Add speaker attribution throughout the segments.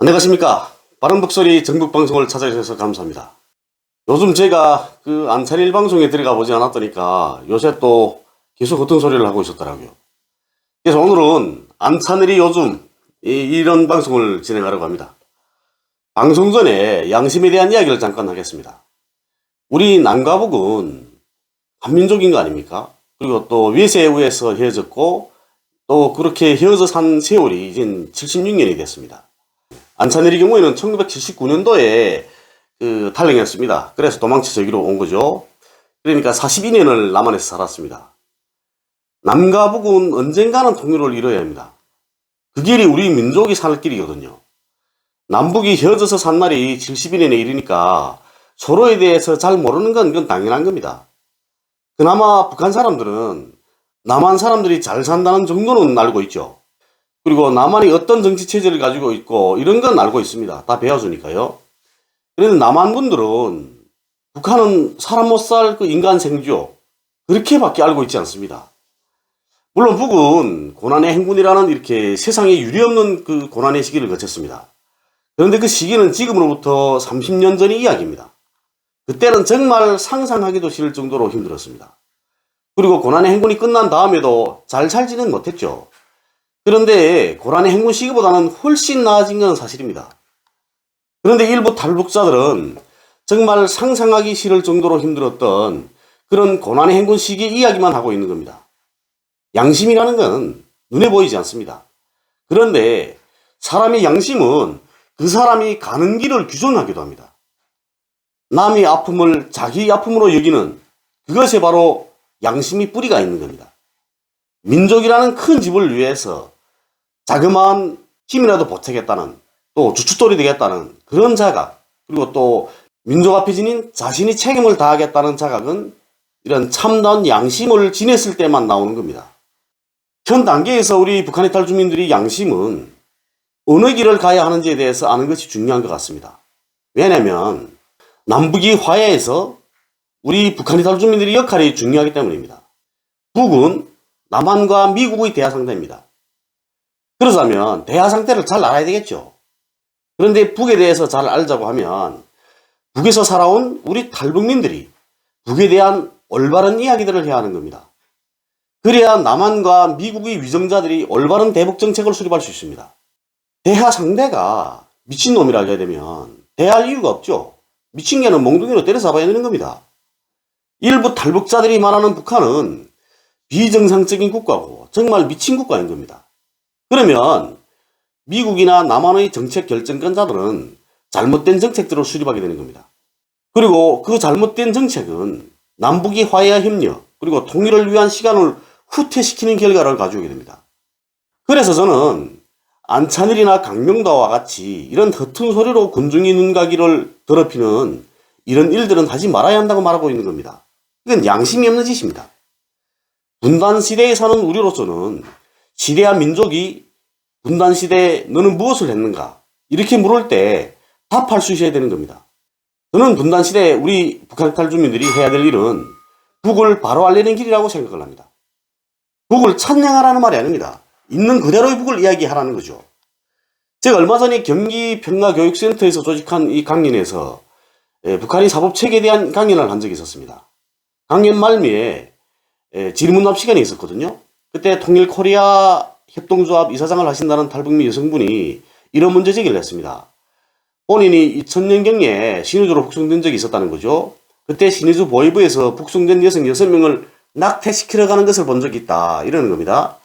Speaker 1: 안녕하십니까. 바른북소리 전국방송을 찾아주셔서 감사합니다. 요즘 제가 안찬일 방송에 들어가 보지 않았더니까 요새 또 계속 어떤 소리를 하고 있었더라고요. 그래서 오늘은 안찬일이 요즘 이런 방송을 진행하려고 합니다. 방송 전에 양심에 대한 이야기를 잠깐 하겠습니다. 우리 남과북은 한민족인 거 아닙니까? 그리고 또 외세에 의해서 헤어졌고 또 그렇게 헤어져 산 세월이 이제 76년이 됐습니다. 안찬일의 경우에는 1979년도에 탈영했습니다. 그래서 도망쳐서 여기로 온 거죠. 그러니까 42년을 남한에서 살았습니다. 남과 북은 언젠가는 통일을 이뤄야 합니다. 그 길이 우리 민족이 살 길이거든요. 남북이 헤어져서 산 날이 72년에 이르니까 서로에 대해서 잘 모르는 건 그건 당연한 겁니다. 그나마 북한 사람들은 남한 사람들이 잘 산다는 정도는 알고 있죠. 그리고 남한이 어떤 정치체제를 가지고 있고 이런 건 알고 있습니다. 다 배워주니까요. 그런데 남한 분들은 북한은 사람 못 살 그 인간 생쥐 그렇게밖에 알고 있지 않습니다. 물론 북은 고난의 행군이라는 이렇게 세상에 유례없는 그 고난의 시기를 거쳤습니다. 그런데 그 시기는 지금으로부터 30년 전의 이야기입니다. 그때는 정말 상상하기도 싫을 정도로 힘들었습니다. 그리고 고난의 행군이 끝난 다음에도 잘 살지는 못했죠. 그런데 고난의 행군 시기보다는 훨씬 나아진 건 사실입니다. 그런데 일부 탈북자들은 정말 상상하기 싫을 정도로 힘들었던 그런 고난의 행군 시기 이야기만 하고 있는 겁니다. 양심이라는 건 눈에 보이지 않습니다. 그런데 사람의 양심은 그 사람이 가는 길을 규정하기도 합니다. 남의 아픔을 자기 아픔으로 여기는 그것에 바로 양심이 뿌리가 있는 겁니다. 민족이라는 큰 집을 위해서 자그마한 힘이라도 보태겠다는, 또 주춧돌이 되겠다는 그런 자각, 그리고 또 민족 앞에 지닌 자신이 책임을 다하겠다는 자각은 이런 참다운 양심을 지녔을 때만 나오는 겁니다. 현 단계에서 우리 북한의 탈주민들이 양심은 어느 길을 가야 하는지에 대해서 아는 것이 중요한 것 같습니다. 왜냐하면 남북이 화해해서 우리 북한의 탈주민들의 역할이 중요하기 때문입니다. 북은 남한과 미국의 대화 상대입니다. 그러자면 대화 상태를 잘 알아야 되겠죠. 그런데 북에 대해서 잘 알자고 하면 북에서 살아온 우리 탈북민들이 북에 대한 올바른 이야기들을 해야 하는 겁니다. 그래야 남한과 미국의 위정자들이 올바른 대북 정책을 수립할 수 있습니다. 대화 상대가 미친놈이라 해야 되면 대화할 이유가 없죠. 미친 개는 몽둥이로 때려 잡아야 되는 겁니다. 일부 탈북자들이 말하는 북한은 비정상적인 국가고 정말 미친 국가인 겁니다. 그러면 미국이나 남한의 정책 결정권자들은 잘못된 정책들을 수립하게 되는 겁니다. 그리고 그 잘못된 정책은 남북이 화해와 협력 그리고 통일을 위한 시간을 후퇴시키는 결과를 가져오게 됩니다. 그래서 저는 안찬일이나 강명도와 같이 이런 허튼 소리로 군중의 눈가기를 더럽히는 이런 일들은 하지 말아야 한다고 말하고 있는 겁니다. 이건 양심이 없는 짓입니다. 분단시대에 사는 우리로서는 시대와 민족이 분단시대에 너는 무엇을 했는가? 이렇게 물을 때 답할 수 있어야 되는 겁니다. 저는 분단시대에 우리 북한 탈주민들이 해야 될 일은 북을 바로 알리는 길이라고 생각을 합니다. 북을 찬양하라는 말이 아닙니다. 있는 그대로의 북을 이야기하라는 거죠. 제가 얼마 전에 경기 평화교육센터에서 조직한 이 강연에서 북한의 사법체계에 대한 강연을 한 적이 있었습니다. 강연 말미에 질문답 시간이 있었거든요. 그때 통일코리아 협동조합 이사장을 하신다는 탈북민 여성분이 이런 문제 제기를 했습니다. 본인이 2000년경에 신의주로 북송된 적이 있었다는 거죠. 그때 신의주 보위부에서 북송된 여성 6명을 낙태시키러 가는 것을 본 적이 있다 이러는 겁니다.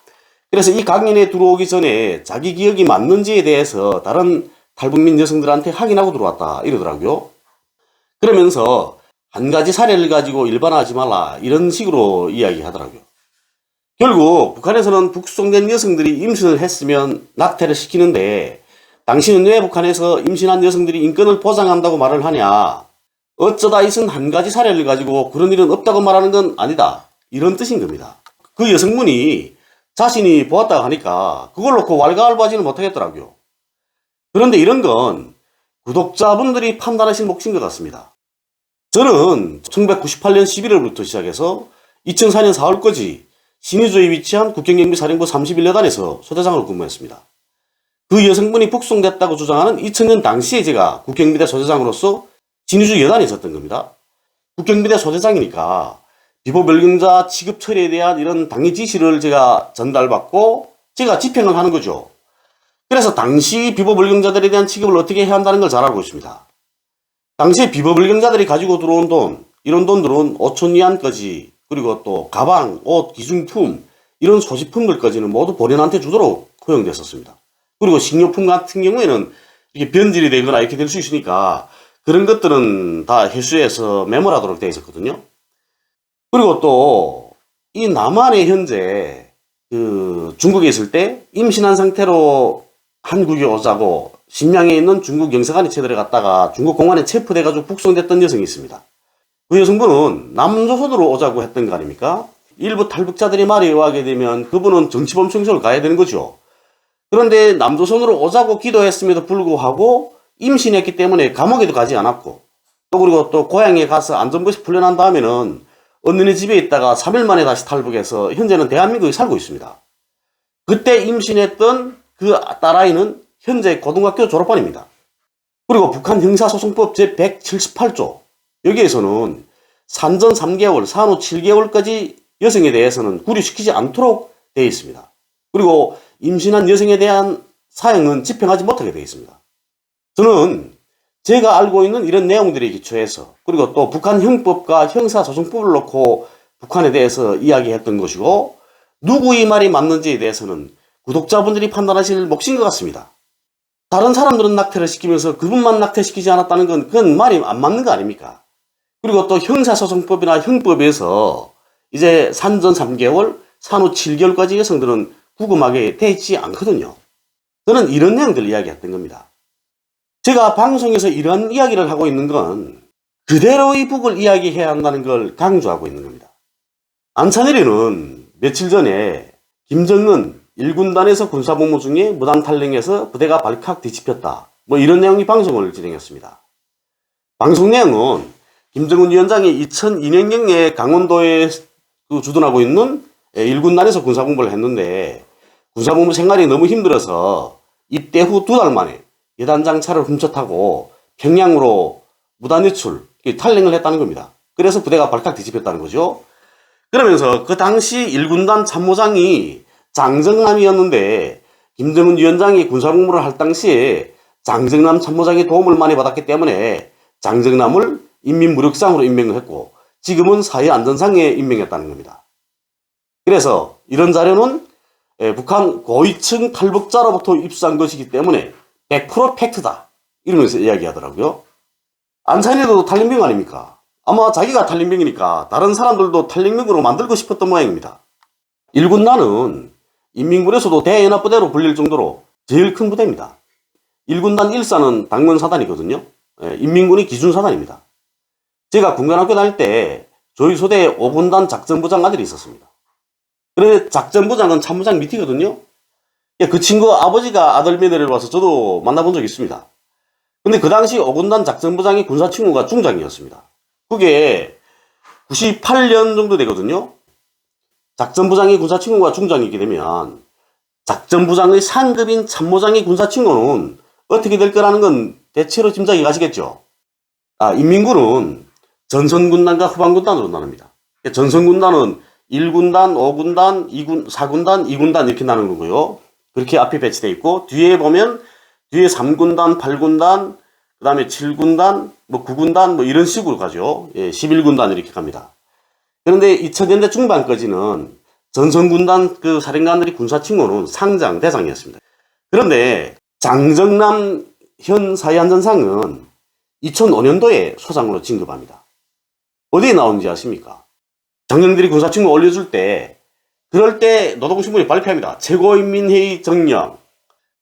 Speaker 1: 그래서 이 강연에 들어오기 전에 자기 기억이 맞는지에 대해서 다른 탈북민 여성들한테 확인하고 들어왔다 이러더라고요. 그러면서 한 가지 사례를 가지고 일반화하지 말라 이런 식으로 이야기하더라고요. 결국 북한에서는 북송된 여성들이 임신을 했으면 낙태를 시키는데 당신은 왜 북한에서 임신한 여성들이 인권을 보장한다고 말을 하냐? 어쩌다 있은 한 가지 사례를 가지고 그런 일은 없다고 말하는 건 아니다. 이런 뜻인 겁니다. 그 여성분이 자신이 보았다고 하니까 그걸 놓고 왈가왈부하지는 못하겠더라고요. 그런데 이런 건 구독자분들이 판단하신 몫인 것 같습니다. 저는 1998년 11월부터 시작해서 2004년 4월까지 신의주에 위치한 국경경비사령부 31여단에서 소대장으로 근무했습니다. 그 여성분이 북송됐다고 주장하는 2000년 당시에 제가 국경비대 소대장으로서 진위주 여단에 있었던 겁니다. 국경비대 소대장이니까 비보멸경자 취급 처리에 대한 이런 당의 지시를 제가 전달받고 제가 집행을 하는 거죠. 그래서 당시 비보멸경자들에 대한 취급을 어떻게 해야 한다는 걸 잘 알고 있습니다. 당시에 비보멸경자들이 가지고 들어온 돈, 이런 돈들은 5천 위안까지, 그리고 또 가방, 옷, 기중품, 이런 소지품들까지는 모두 본인한테 주도록 허용됐었습니다. 그리고 식료품 같은 경우에는 이게 변질이 되거나 이렇게 될 수 있으니까 그런 것들은 다 회수해서 매몰하도록 되어 있었거든요. 그리고 또 이 남한에 현재 그 중국에 있을 때 임신한 상태로 한국에 오자고 신양에 있는 중국 영사관에 쳐들어갔다가 중국 공안에 체포돼가지고 북송됐던 여성이 있습니다. 그 여성분은 남조선으로 오자고 했던 거 아닙니까? 일부 탈북자들이 말에 의하게 되면 그분은 정치범 청소를 가야 되는 거죠. 그런데 남조선으로 오자고 기도했음에도 불구하고 임신했기 때문에 감옥에도 가지 않았고, 또 그리고 또 고향에 가서 안전부에서 풀려난 다음에는 언니네 집에 있다가 3일 만에 다시 탈북해서 현재는 대한민국에 살고 있습니다. 그때 임신했던 그 딸아이는 현재 고등학교 졸업반입니다. 그리고 북한 형사소송법 제178조 여기에서는 산전 3개월, 산후 7개월까지 여성에 대해서는 구류시키지 않도록 되어 있습니다. 그리고 임신한 여성에 대한 사형은 집행하지 못하게 되어 있습니다. 저는 제가 알고 있는 이런 내용들에 기초해서, 그리고 또 북한 형법과 형사소송법을 놓고 북한에 대해서 이야기했던 것이고, 누구의 말이 맞는지에 대해서는 구독자분들이 판단하실 몫인 것 같습니다. 다른 사람들은 낙태를 시키면서 그분만 낙태시키지 않았다는 건 그건 말이 안 맞는 거 아닙니까? 그리고 또 형사소송법이나 형법에서 이제 산전 3개월, 산후 7개월까지 여성들은 구금하게 돼 있지 않거든요. 저는 이런 내용들을 이야기했던 겁니다. 제가 방송에서 이런 이야기를 하고 있는 건 그대로의 북을 이야기해야 한다는 걸 강조하고 있는 겁니다. 안찬일이는 며칠 전에 김정은 1군단에서 군사복무 중에 무단 탈영해서 부대가 발칵 뒤집혔다, 뭐 이런 내용의 방송을 진행했습니다. 방송 내용은 김정은 위원장이 2002년경에 강원도에 주둔하고 있는 1군단에서 군사복무를 했는데 군사복무 생활이 너무 힘들어서 입대 후 2달 만에 여단장 차를 훔쳐 타고 평양으로 무단 유출, 탈영을 했다는 겁니다. 그래서 부대가 발칵 뒤집혔다는 거죠. 그러면서 그 당시 1군단 참모장이 장정남이었는데 김정은 위원장이 군사복무를 할 당시에 장정남 참모장의 도움을 많이 받았기 때문에 장정남을 인민무력상으로 임명을 했고 지금은 사회안전상에 임명했다는 겁니다. 그래서 이런 자료는 북한 고위층 탈북자로부터 입수한 것이기 때문에 100% 팩트다, 이러면서 이야기하더라고요. 안찬일도 탈영병 아닙니까? 아마 자기가 탈영병이니까 다른 사람들도 탈영병으로 만들고 싶었던 모양입니다. 1군단은 인민군에서도 대연합부대로 불릴 정도로 제일 큰 부대입니다. 1군단 1사는 당문사단이거든요. 인민군이 기준사단입니다. 제가 군관학교 다닐 때 저희 소대에 5군단 작전부장 아들이 있었습니다. 그런데 작전부장은 참모장 밑이거든요. 그 친구 아버지가 아들 며느리를 와서 저도 만나본 적이 있습니다. 근데 그 당시 5군단 작전부장의 군사친구가 중장이었습니다. 그게 98년 정도 되거든요. 작전부장의 군사친구가 중장이게 되면 작전부장의 상급인 참모장의 군사친구는 어떻게 될 거라는 건 대체로 짐작이 가시겠죠. 인민군은 전선군단과 후방군단으로 나눕니다. 전선군단은 1군단, 5군단, 2군, 4군단, 2군단 이렇게 나누는 거고요. 그렇게 앞에 배치되어 있고 뒤에 보면 뒤에 3군단, 8군단, 그 다음에 7군단, 9군단 이런 식으로 가죠. 11군단 이렇게 갑니다. 그런데 2000년대 중반까지는 전선군단 그 사령관들이 군사칭호는 상장, 대장이었습니다. 그런데 장정남 현 사회안전상은 2005년도에 소장으로 진급합니다. 어디에 나오는지 아십니까? 장정들이 군사칭호 올려줄 때, 그럴 때 노동신문이 발표합니다. 최고인민회의 정령,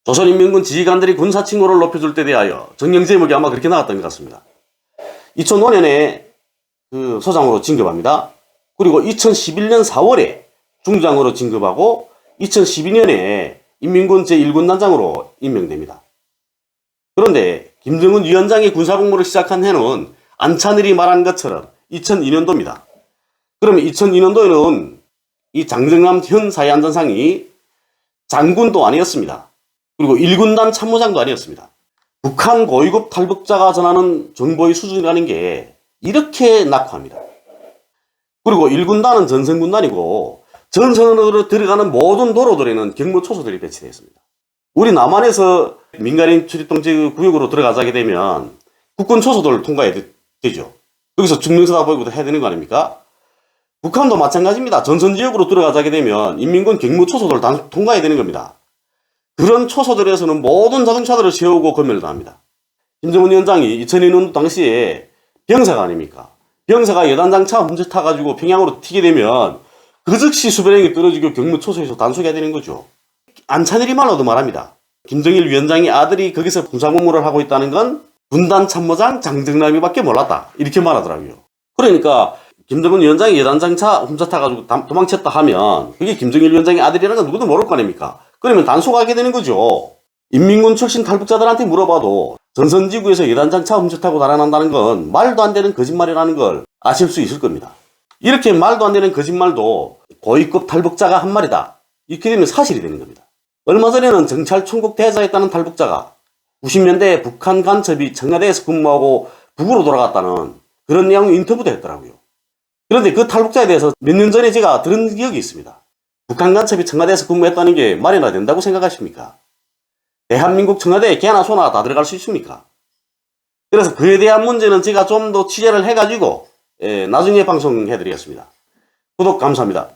Speaker 1: 조선인민군 지휘관들이 군사칭호를 높여줄 때 대하여, 정령 제목이 아마 그렇게 나왔던 것 같습니다. 2005년에 그 소장으로 진급합니다. 그리고 2011년 4월에 중장으로 진급하고 2012년에 인민군 제1군단장으로 임명됩니다. 그런데 김정은 위원장이 군사복무를 시작한 해는 안찬일이 말한 것처럼 2002년도입니다. 그러면 2002년도에는 이 장정남 현 사회안전상이 장군도 아니었습니다. 그리고 1군단 참모장도 아니었습니다. 북한 고위급 탈북자가 전하는 정보의 수준이라는 게 이렇게 낙후합니다. 그리고 1군단은 전선군단이고 전선으로 들어가는 모든 도로들에는 경무초소들이 배치되어 있습니다. 우리 남한에서 민간인 출입금지 구역으로 들어가자게 되면 국군 초소들을 통과해야 되죠. 여기서 증명서다 보이고도 해야 되는 거 아닙니까? 북한도 마찬가지입니다. 전선지역으로 들어가자게 되면 인민군 경무초소들을 다 통과해야 되는 겁니다. 그런 초소들에서는 모든 자동차들을 세우고 검열을 합니다. 김정은 위원장이 2002년 당시에 병사가 아닙니까? 병사가 여단장차 훔쳐 타가지고 평양으로 튀게 되면 그 즉시 수배령이 떨어지고 경무초소에서 단속해야 되는 거죠. 안찬일이 말로도 말합니다. 김정일 위원장의 아들이 거기서 군사공무를 하고 있다는 건 군단 참모장 장정남이밖에 몰랐다. 이렇게 말하더라고요. 그러니까 김정은 위원장이 여단장차 훔쳐 타가지고 도망쳤다 하면 그게 김정일 위원장의 아들이라는 건 누구도 모를 거 아닙니까? 그러면 단속하게 되는 거죠. 인민군 출신 탈북자들한테 물어봐도 전선지구에서 여단장차 훔쳐 타고 달아난다는 건 말도 안 되는 거짓말이라는 걸 아실 수 있을 겁니다. 이렇게 말도 안 되는 거짓말도 고위급 탈북자가 한 말이다. 이렇게 되면 사실이 되는 겁니다. 얼마 전에는 정찰총국 대사였다는 탈북자가 90년대에 북한 간첩이 청와대에서 근무하고 북으로 돌아갔다는 그런 내용 인터뷰도 했더라고요. 그런데 그 탈북자에 대해서 몇 년 전에 제가 들은 기억이 있습니다. 북한 간첩이 청와대에서 근무했다는 게 말이나 된다고 생각하십니까? 대한민국 청와대에 개나 소나 다 들어갈 수 있습니까? 그래서 그에 대한 문제는 제가 좀 더 취재를 해가지고 나중에 방송해드리겠습니다. 구독 감사합니다.